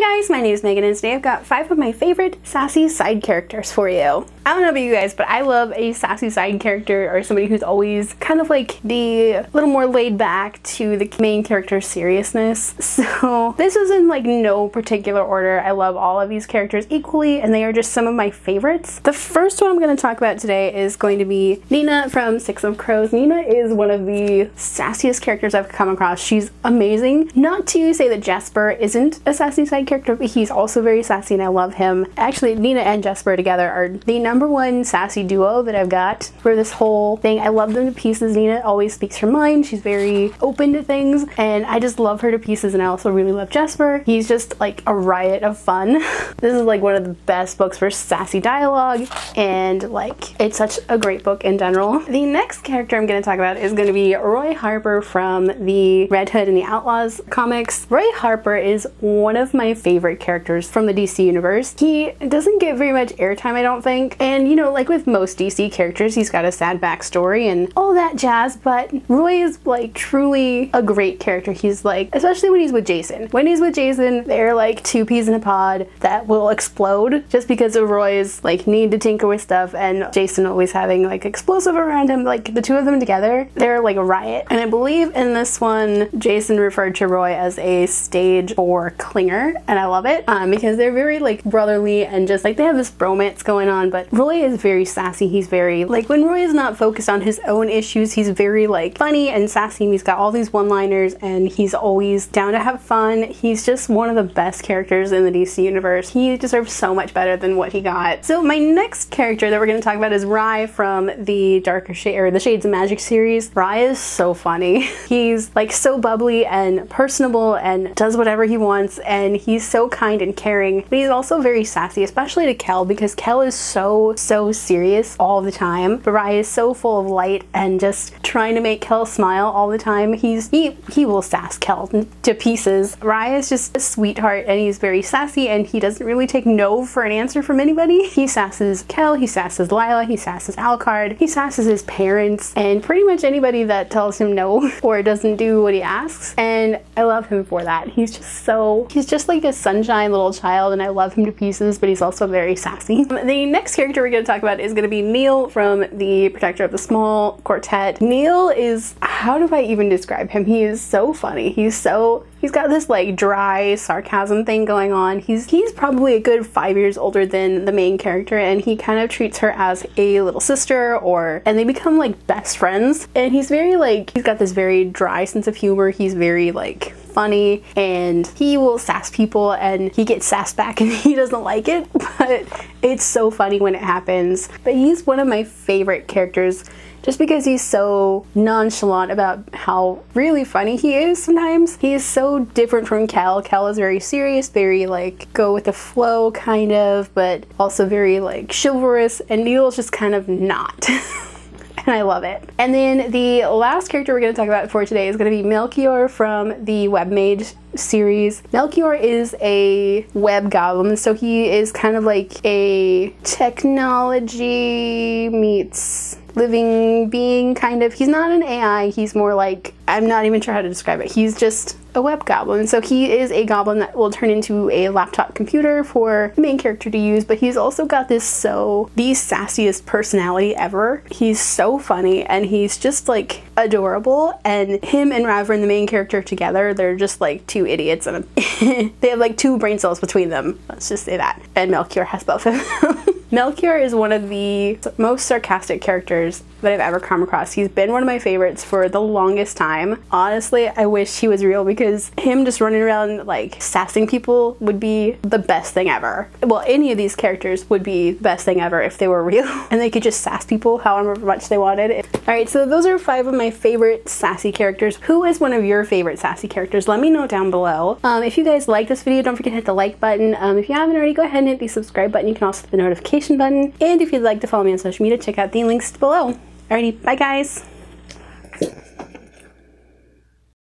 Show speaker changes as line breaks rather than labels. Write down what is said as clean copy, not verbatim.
Hi guys, my name is Megan and today I've got 5 of my favorite sassy side characters for you. I don't know about you guys, but I love a sassy side character or somebody who's always kind of like the little more laid back to the main character's seriousness. So this is in like no particular order. I love all of these characters equally and they are just some of my favorites. The first one I'm going to talk about today is going to be Nina from Six of Crows. Nina is one of the sassiest characters I've come across. She's amazing. Not to say that Jesper isn't a sassy side character, but he's also very sassy and I love him. Actually, Nina and Jesper together are the #1 sassy duo that I've got for this whole thing. I love them to pieces. Nina always speaks her mind. She's very open to things and I just love her to pieces, and I also really love Jesper. He's just like a riot of fun. This is like one of the best books for sassy dialogue and like it's such a great book in general. The next character I'm going to talk about is going to be Roy Harper from the Red Hood and the Outlaws comics. Roy Harper is one of my favorite characters from the DC universe. He doesn't get very much airtime, I don't think. And you know, like with most DC characters, he's got a sad backstory and all that jazz, but Roy is like truly a great character. He's like, especially when he's with Jason. When he's with Jason, they're like two peas in a pod that will explode just because of Roy's like need to tinker with stuff and Jason always having like explosive around him. Like the two of them together, they're like a riot. And I believe in this one, Jason referred to Roy as a stage 4 clinger, and I love it because they're very like brotherly and just like they have this bromance going on. But Roy is very sassy. He's very like, when Roy is not focused on his own issues, he's very like funny and sassy, and he's got all these one-liners and he's always down to have fun. He's just one of the best characters in the DC universe. He deserves so much better than what he got. So my next character that we're going to talk about is Rye from the Darker Shade or the Shades of Magic series. Rye is so funny. He's like so bubbly and personable and does whatever he wants, and he's so kind and caring, but he's also very sassy, especially to Kel, because Kel is so serious all the time. But Rye is so full of light and just trying to make Kel smile all the time. He will sass Kel to pieces. Rye is just a sweetheart and he's very sassy and he doesn't really take no for an answer from anybody. He sasses Kel, he sasses Lila, he sasses Alucard, he sasses his parents and pretty much anybody that tells him no or doesn't do what he asks, and I love him for that. He's just like a sunshine little child and I love him to pieces, but he's also very sassy. The next character we're going to talk about is going to be Neal from the Protector of the Small Quartet. Neal is, how do I even describe him? He is so funny. He's got this like dry sarcasm thing going on. He's probably a good 5 years older than the main character and he kind of treats her as a little sister, and they become like best friends, and he's very like, he's got this very dry sense of humor. He's very like funny and he will sass people and he gets sassed back and he doesn't like it, but it's so funny when it happens. But he's one of my favorite characters just because he's so nonchalant about how really funny he is sometimes. He is so different from Kel. Kel is very serious, very like go with the flow kind of, but also very like chivalrous, and Neal's just kind of not. And I love it. And then the last character we're going to talk about for today is going to be Melker from the Webmage series. Melker is a web goblin, so he is kind of like a technology meets living being kind of. He's not an AI, he's more like, I'm not even sure how to describe it. He's just a web goblin. So he is a goblin that will turn into a laptop computer for the main character to use, but he's also got the sassiest personality ever. He's so funny and he's just like adorable, and him and Ravern, the main character, together, they're just like two idiots and they have like 2 brain cells between them. Let's just say that. And Melker has both of them. Melker is one of the most sarcastic characters that I've ever come across. He's been one of my favorites for the longest time. Honestly, I wish he was real because him just running around like sassing people would be the best thing ever. Well, any of these characters would be the best thing ever if they were real and they could just sass people however much they wanted. Alright, so those are 5 of my favorite sassy characters. Who is one of your favorite sassy characters? Let me know down below. If you guys like this video, don't forget to hit the like button. If you haven't already, go ahead and hit the subscribe button. You can also hit the notification button. And if you'd like to follow me on social media, check out the links below. Alrighty, bye guys!